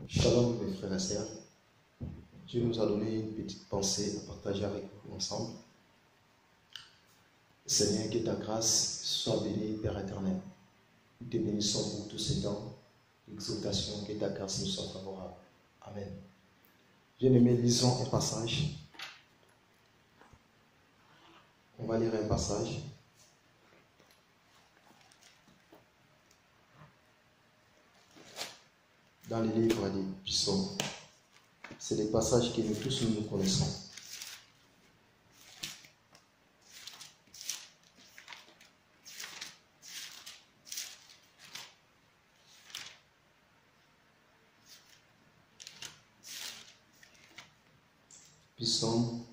Shalom mes frères et sœurs. Dieu nous a donné une petite pensée à partager avec vous ensemble. Seigneur, que ta grâce soit bénie, Père éternel. Nous te bénissons pour tous ces temps d'exaltation, que ta grâce nous soit favorable. Amen. Bien-aimés, lisons un passage. On va lire un passage. Dans les livres des psaumes. C'est des passages que nous tous nous connaissons. Psaume.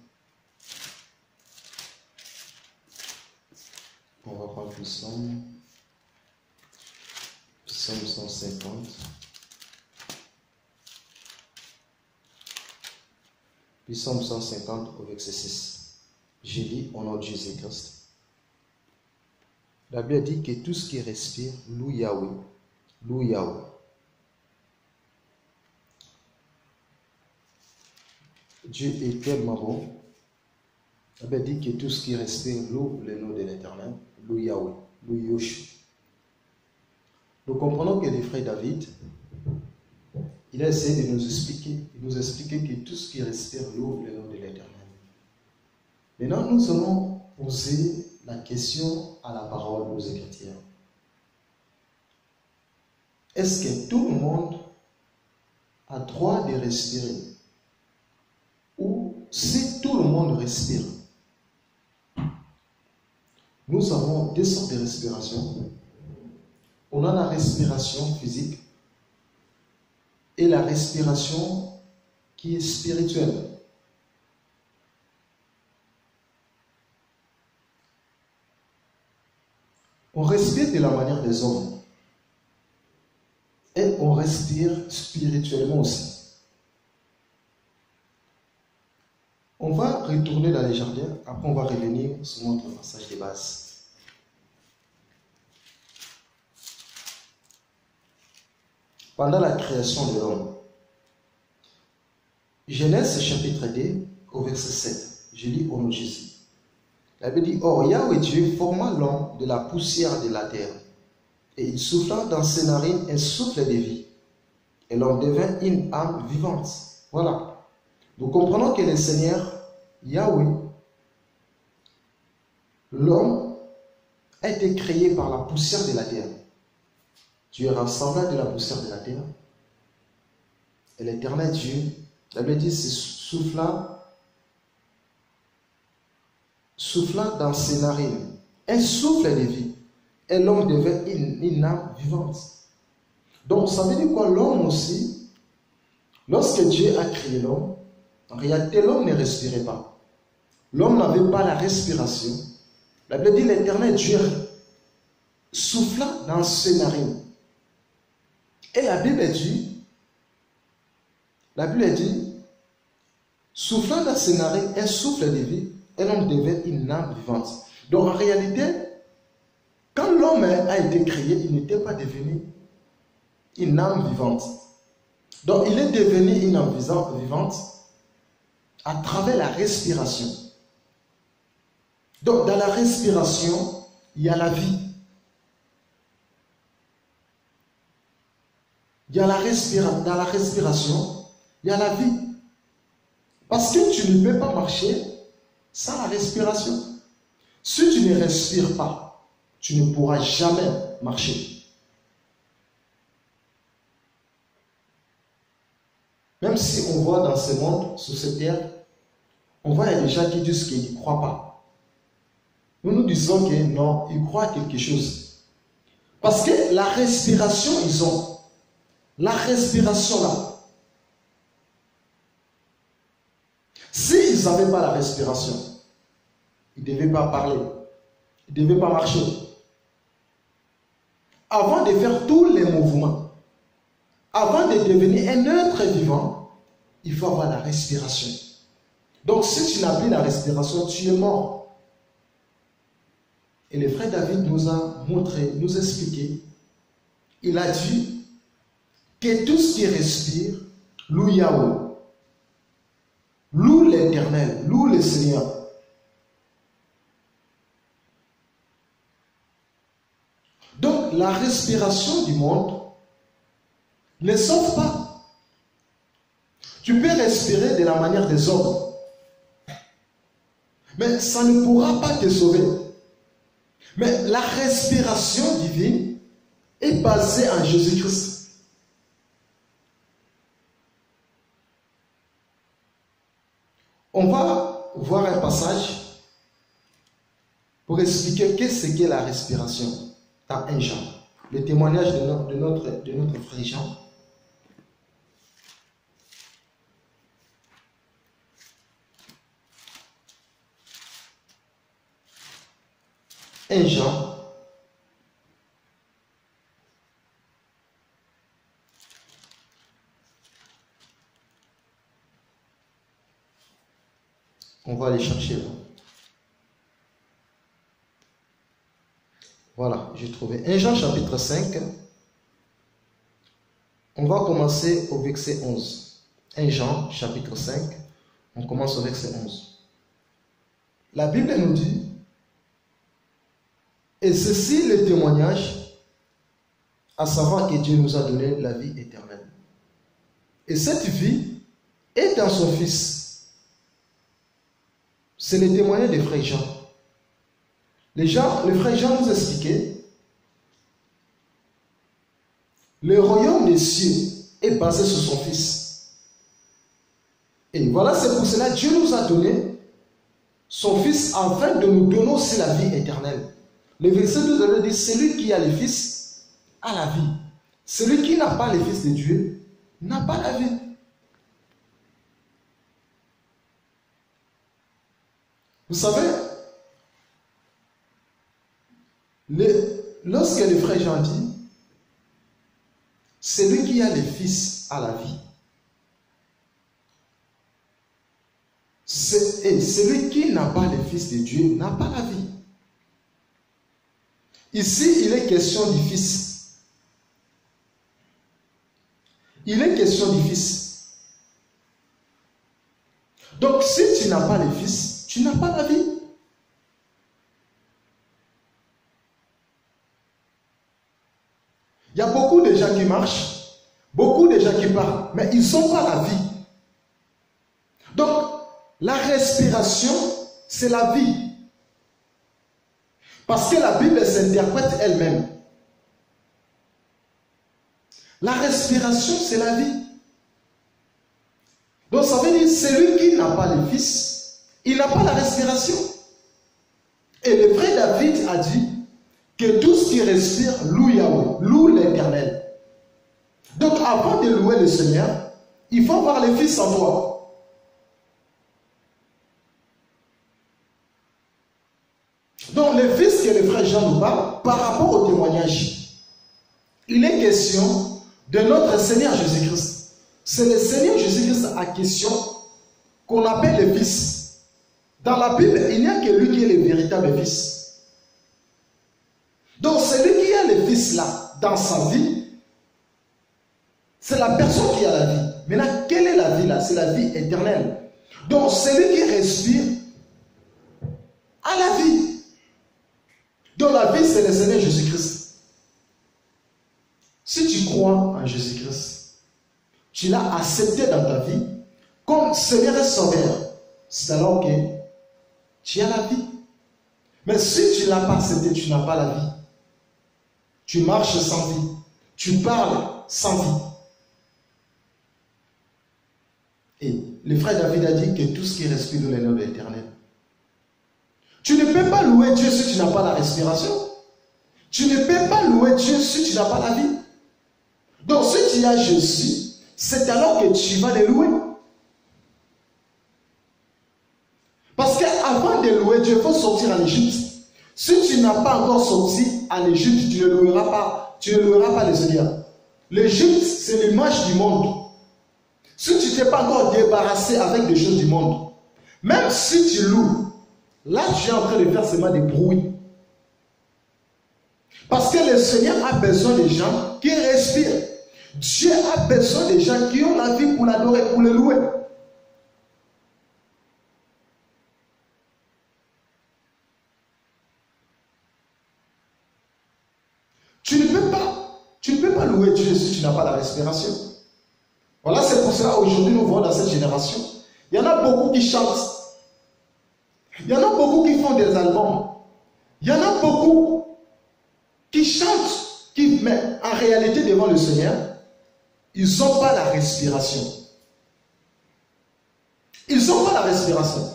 On va prendre Psaume. Psaume 150. Psaume 150 au verset 6. Je lis au nom de Jésus-Christ. La Bible dit que tout ce qui respire loue Yahweh. Loue Yahweh. Dieu est tellement bon. La Bible dit que tout ce qui respire loue le nom de l'Éternel. Loue Yahweh. Loue Yoshua. Nous comprenons que les frères David, il a essayé de nous expliquer que tout ce qui respire loue le nom de l'Éternel. Maintenant, nous allons poser la question à la parole aux Écritures. Est-ce que tout le monde a droit de respirer? Ou si tout le monde respire? Nous avons deux sortes de respiration. On a la respiration physique et la respiration qui est spirituelle. On respire de la manière des hommes et on respire spirituellement aussi. On va retourner dans les jardins, après on va revenir sur notre passage de base. Pendant la création de l'homme, Genèse chapitre 2 au verset 7, je lis au nom de Jésus. La Bible dit, or Yahweh Dieu forma l'homme de la poussière de la terre, et il souffla dans ses narines un souffle de vie, et l'homme devint une âme vivante. Voilà. Nous comprenons que le Seigneur Yahweh, l'homme a été créé par la poussière de la terre. Dieu est rassemblé de la poussière de la terre. Et l'Éternel Dieu, la Bible dit, souffla dans ses narines un souffle de vie. Et l'homme devait une âme vivante. Donc, ça veut dire quoi? L'homme aussi, lorsque Dieu a créé l'homme, en réalité, l'homme ne respirait pas. L'homme n'avait pas la respiration. La Bible dit, l'Éternel Dieu souffla dans ses narines. Et la Bible dit, soufflant dans ses narines un souffle de vie, et l'homme devait une âme vivante. Donc en réalité, quand l'homme a été créé, il n'était pas devenu une âme vivante. Donc il est devenu une âme vivante à travers la respiration. Donc dans la respiration, il y a la vie. Dans la respiration, il y a la vie. Parce que tu ne peux pas marcher sans la respiration. Si tu ne respires pas, tu ne pourras jamais marcher. Même si on voit dans ce monde, sur cette terre, on voit il y a des gens qui disent qu'ils ne croient pas. Nous disons que non, ils croient à quelque chose. Parce que la respiration, ils ont. La respiration là. S'ils n'avaient pas la respiration, ils ne devaient pas parler. Ils ne devaient pas marcher. Avant de faire tous les mouvements, avant de devenir un être vivant, il faut avoir la respiration. Donc si tu n'as plus la respiration, tu es mort. Et le frère David nous a montré, nous a expliqué, il a dit que tout ce qui respire loue Yahweh, loue l'Éternel, loue le Seigneur. Donc la respiration du monde ne sauve pas. Tu peux respirer de la manière des hommes, mais ça ne pourra pas te sauver. Mais la respiration divine est basée en Jésus-Christ. On va voir un passage pour expliquer qu'est-ce qu'est la respiration dans 1 Jean. Le témoignage de notre frère Jean. Un Jean, on va aller chercher là. Voilà, j'ai trouvé. 1 Jean chapitre 5. On va commencer au verset 11. 1 Jean chapitre 5. On commence au verset 11. La Bible nous dit: et ceci le témoignage, à savoir que Dieu nous a donné la vie éternelle. Et cette vie est dans son Fils. C'est le témoignage des frères Jean. Le frère Jean nous expliquait: le royaume des cieux est basé sur son Fils. Et voilà, c'est pour cela que Dieu nous a donné son Fils afin de nous donner aussi la vie éternelle. Le verset 12 dit: celui qui a le Fils a la vie. Celui qui n'a pas le Fils de Dieu n'a pas la vie. Vous savez, lorsque le frère Jean dit: celui qui a le Fils a la vie, et celui qui n'a pas le Fils de Dieu n'a pas la vie. Ici, il est question du Fils. Il est question du Fils. Donc, si tu n'as pas le Fils, tu n'as pas la vie. Il y a beaucoup de gens qui marchent, beaucoup de gens qui parlent, mais ils n'ont pas la vie. Donc, la respiration, c'est la vie. Parce que la Bible s'interprète elle-même. La respiration, c'est la vie. Donc ça veut dire, celui qui n'a pas le Fils, il n'a pas la respiration. Et le vrai David a dit que tout ce qui respire loue Yahweh, loue l'Éternel. Donc avant de louer le Seigneur, il faut avoir le Fils en toi. Donc le Fils que le frère Jean nous parle, par rapport au témoignage, il est question de notre Seigneur Jésus-Christ. C'est le Seigneur Jésus-Christ à question qu'on appelle le Fils. Dans la Bible, il n'y a que lui qui est le véritable Fils. Donc celui qui a le Fils là, dans sa vie, c'est la personne qui a la vie. Maintenant, quelle est la vie là? C'est la vie éternelle. Donc celui qui respire a la vie. Donc la vie, c'est le Seigneur Jésus-Christ. Si tu crois en Jésus-Christ, tu l'as accepté dans ta vie comme Seigneur et Sauveur, c'est alors que tu as la vie. Mais si tu ne l'as pas accepté, tu n'as pas la vie. Tu marches sans vie. Tu parles sans vie. Et le frère David a dit que tout ce qui respire de l'honneur de l'Éternel. Tu ne peux pas louer Dieu si tu n'as pas la respiration. Tu ne peux pas louer Dieu si tu n'as pas la vie. Donc si tu as Jésus, c'est alors que tu vas le louer. Parce qu'avant de louer Dieu, il faut sortir en Égypte. Si tu n'as pas encore sorti en Égypte, tu ne loueras pas. Tu ne loueras pas le Seigneur. L'Égypte, c'est l'image du monde. Si tu ne t'es pas encore débarrassé avec des choses du monde, même si tu loues, là tu es en train de faire seulement des bruits. Parce que le Seigneur a besoin des gens qui respirent. Dieu a besoin des gens qui ont la vie pour l'adorer, pour le louer. Tu ne peux pas louer Dieu si tu n'as pas la respiration. Voilà, c'est pour cela aujourd'hui nous voyons dans cette génération, il y en a beaucoup qui chantent. Il y en a beaucoup qui font des albums. Il y en a beaucoup qui chantent, mais en réalité devant le Seigneur, ils n'ont pas la respiration. Ils n'ont pas la respiration.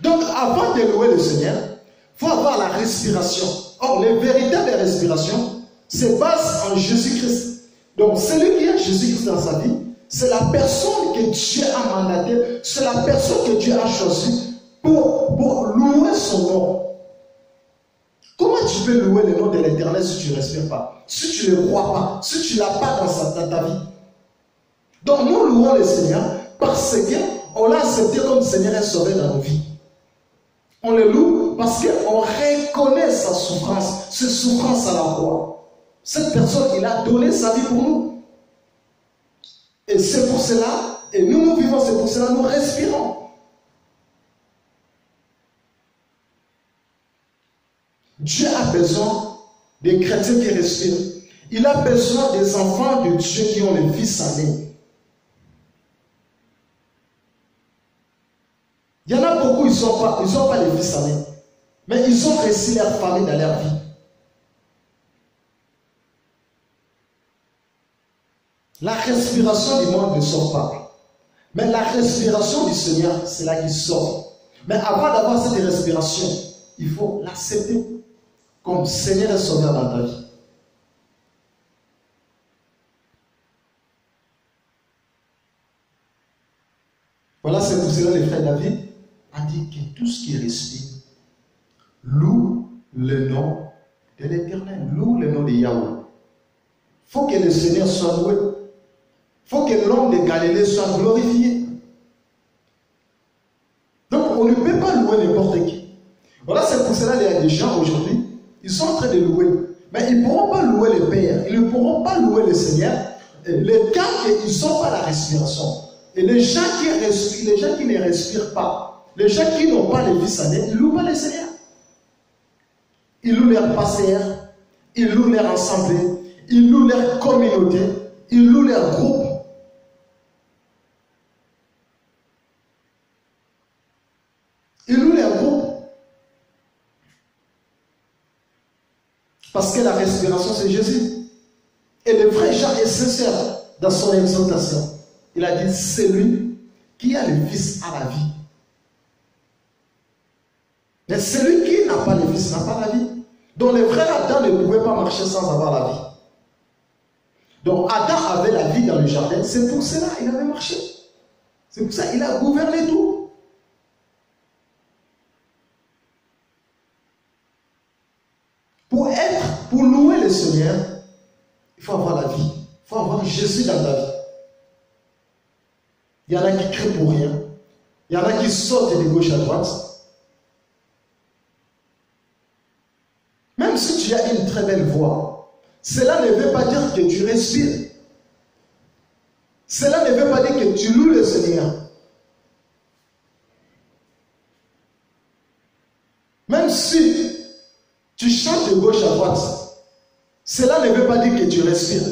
Donc avant de louer le Seigneur, il faut avoir la respiration. Or, les véritables respirations se basent en Jésus-Christ. Donc, celui qui a Jésus-Christ dans sa vie, c'est la personne que Dieu a mandatée, c'est la personne que Dieu a choisie pour louer son nom. Comment tu peux louer le nom de l'Éternel si tu ne respires pas, si tu ne le crois pas, si tu ne l'as pas dans ta vie? Donc, nous louons le Seigneur parce qu'on l'a accepté comme Seigneur et Sauveur dans nos vies. On le loue parce qu'on reconnaît sa souffrance, ses souffrances à la croix. Cette personne, il a donné sa vie pour nous. Et c'est pour cela, et nous vivons, c'est pour cela nous respirons. Dieu a besoin des chrétiens qui respirent. Il a besoin des enfants de Dieu qui ont le Fils aimé. Il y en a beaucoup, ils n'ont pas les fils aimés. Mais ils ont réussi leur famille dans leur vie. La respiration du monde ne sort pas. Mais la respiration du Seigneur, c'est là qu'il sort. Mais avant d'avoir cette respiration, il faut l'accepter comme Seigneur et Sauveur dans ta vie. Voilà, c'est pour cela que le frère David a dit que tout ce qui respire loue le nom de l'Éternel, loue le nom de Yahweh. Il faut que le Seigneur soit loué. Il faut que l'homme de Galilée soit glorifié. Donc on ne peut pas louer n'importe qui. Voilà, c'est pour cela qu'il y a des gens aujourd'hui, ils sont en train de louer. Mais ils ne pourront pas louer le Père, ils ne pourront pas louer le Seigneur, les cas qu'ils n'ont pas la respiration. Et les gens qui respirent, les gens qui ne respirent pas, les gens qui n'ont pas les fils aînés, ils ne louent pas le Seigneur. Ils louent leur pasteur, ils louent leur assemblée, ils louent leur communauté, ils louent leur groupe. Ils louent leur groupe. Parce que la respiration, c'est Jésus. Et le vrai Jean est sincère dans son exhortation. Il a dit, celui qui a le Fils a la vie. Mais celui qui n'a pas le Fils n'a pas la vie. Donc le vrai Adam ne pouvait pas marcher sans avoir la vie. Donc Adam avait la vie dans le jardin, c'est pour cela qu'il avait marché. C'est pour ça qu'il a gouverné tout. Pour louer le Seigneur, il faut avoir la vie. Il faut avoir Jésus dans ta vie. Il y en a qui crient pour rien. Il y en a qui sautent de gauche à droite. Même si tu as une très belle voix, cela ne veut pas dire que tu respires. Cela ne veut pas dire que tu loues le Seigneur. Même si tu chantes de gauche à droite, cela ne veut pas dire que tu respires.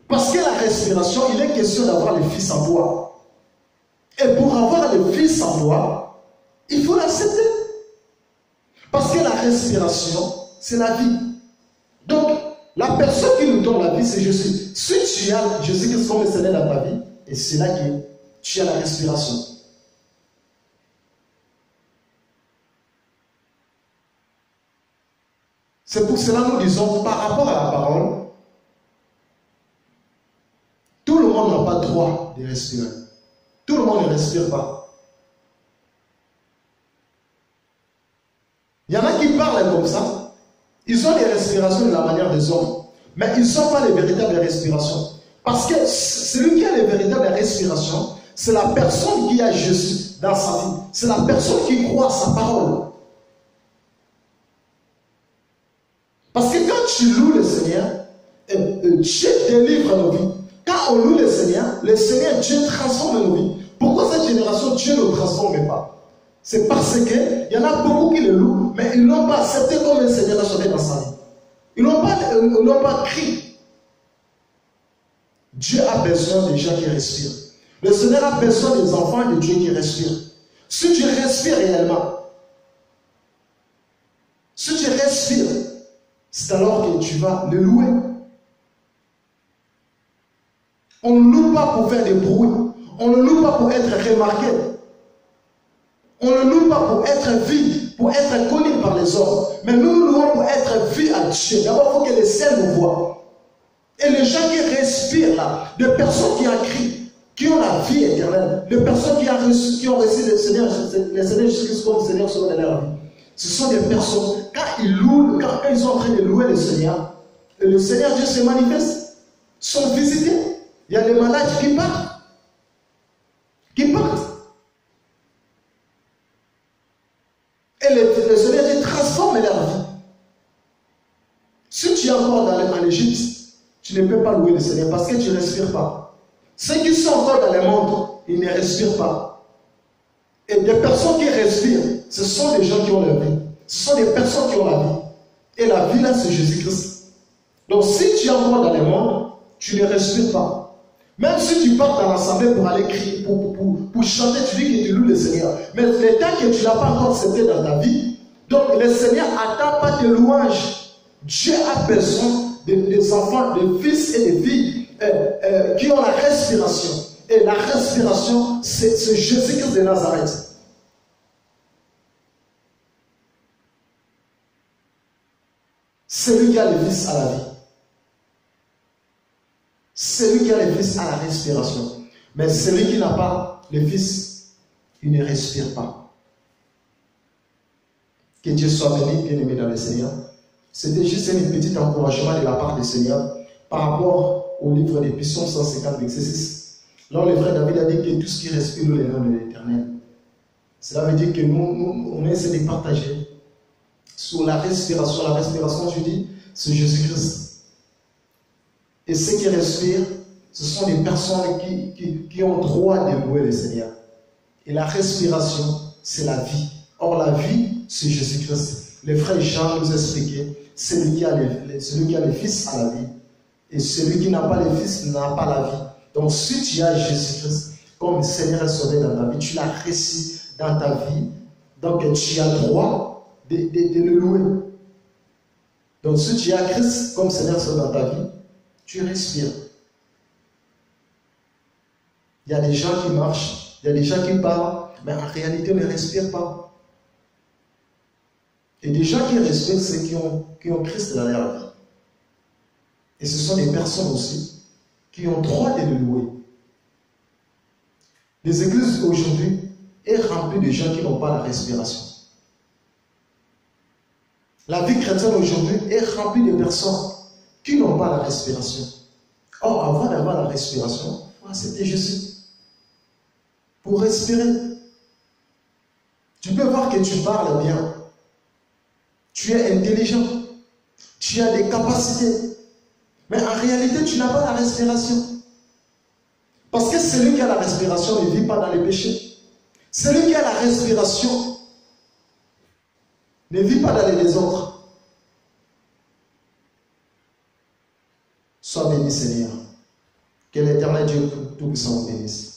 Parce que la respiration, il est question d'avoir le Fils en toi. Et pour avoir le Fils en toi, il faut l'accepter. Parce que la respiration, c'est la vie. Donc, la personne qui nous donne la vie, c'est Jésus. Si tu as Jésus-Christ comme Seigneur dans ta vie, et c'est là que tu as la respiration. C'est pour cela que nous disons, par rapport à la parole, tout le monde n'a pas droit de respirer. Tout le monde ne respire pas. Il y en a qui parlent comme ça. Ils ont des respirations de la manière des hommes. Mais ils ne sont pas les véritables respirations. Parce que celui qui a les véritables respirations, c'est la personne qui a Jésus dans sa vie. C'est la personne qui croit à sa parole. Parce que quand tu loues le Seigneur, Dieu délivre nos vies. Quand on loue le Seigneur, Dieu transforme nos vies. Pourquoi cette génération, Dieu ne transforme pas? C'est parce qu'il y en a beaucoup qui le louent, mais ils n'ont pas accepté comme le Seigneur a sauvé dans sa vie. Ils n'ont pas crié. Dieu a besoin des gens qui respirent. Le Seigneur a besoin des enfants de Dieu qui respirent. Si tu respires réellement, si tu respires, c'est alors que tu vas le louer. On ne loue pas pour faire des bruits. On ne loue pas pour être remarqué. On ne loue pas pour être vu, pour être connu par les hommes. Mais nous louons pour être vus à Dieu. D'abord, il faut que les ciels nous voient. Et les gens qui respirent là, des personnes qui ont crié, qui ont la vie éternelle, des personnes qui ont reçu le Seigneur Jésus-Christ comme Seigneur sur leur vie. Ce sont des personnes, quand ils louent, quand ils sont en train de louer le Seigneur, et le Seigneur Dieu se manifeste, sont visités. Il y a des malades qui partent. Qui partent. Et le Seigneur Dieu transforme leur vie. Si tu es encore en Égypte, tu ne peux pas louer le Seigneur parce que tu ne respires pas. Ceux qui sont encore dans le monde, ils ne respirent pas. Et des personnes qui respirent, ce sont des gens qui ont la vie. Ce sont des personnes qui ont la vie. Et la vie là, c'est Jésus-Christ. Donc si tu es encore dans le monde, tu ne respires pas. Même si tu pars dans l'assemblée pour aller crier, pour chanter, tu dis que tu loues le Seigneur. Mais le temps que tu n'as pas encore accepté dans ta vie, donc le Seigneur n'attend pas tes louanges. Dieu a besoin des enfants, des fils et des filles qui ont la respiration. Et la respiration, c'est Jésus-Christ de Nazareth. C'est lui qui a le fils à la vie. C'est lui qui a le fils à la respiration. Mais celui qui n'a pas le fils, il ne respire pas. Que Dieu soit béni, bien aimé dans le Seigneur. C'était juste un petit encouragement de la part du Seigneur par rapport au livre des Psaumes 150, verset 6. Là, le frère David a dit que tout ce qui respire le nom de l'Éternel. Cela veut dire que nous on essaie de partager sur la respiration. La respiration, je dis, c'est Jésus-Christ. Et ceux qui respirent, ce sont des personnes qui ont droit de louer le Seigneur. Et la respiration, c'est la vie. Or, la vie, c'est Jésus-Christ. Le frère Jean nous a expliqué, celui qui a le Fils a la vie. Et celui qui n'a pas le Fils n'a pas la vie. Donc, si tu as Jésus-Christ comme Seigneur et Sauveur dans ta vie, tu l'as reçu dans ta vie, donc tu as droit de le louer. Donc, si tu as Christ comme Seigneur et Sauveur dans ta vie, tu respires. Il y a des gens qui marchent, il y a des gens qui parlent, mais en réalité, ils ne respirent pas. Et des gens qui respirent, c'est qui ont Christ dans leur vie. Et ce sont des personnes aussi qui ont droit de le louer. Les églises aujourd'hui sont remplies de gens qui n'ont pas la respiration. La vie chrétienne aujourd'hui est remplie de personnes qui n'ont pas la respiration. Or, avant d'avoir la respiration, c'était Jésus. Pour respirer, tu peux voir que tu parles bien. Tu es intelligent. Tu as des capacités. Mais en réalité, tu n'as pas la respiration. Parce que celui qui a la respiration ne vit pas dans les péchés. Celui qui a la respiration ne vit pas dans les désordres. Sois béni, Seigneur. Que l'Éternel Dieu Tout-Puissant vous bénisse.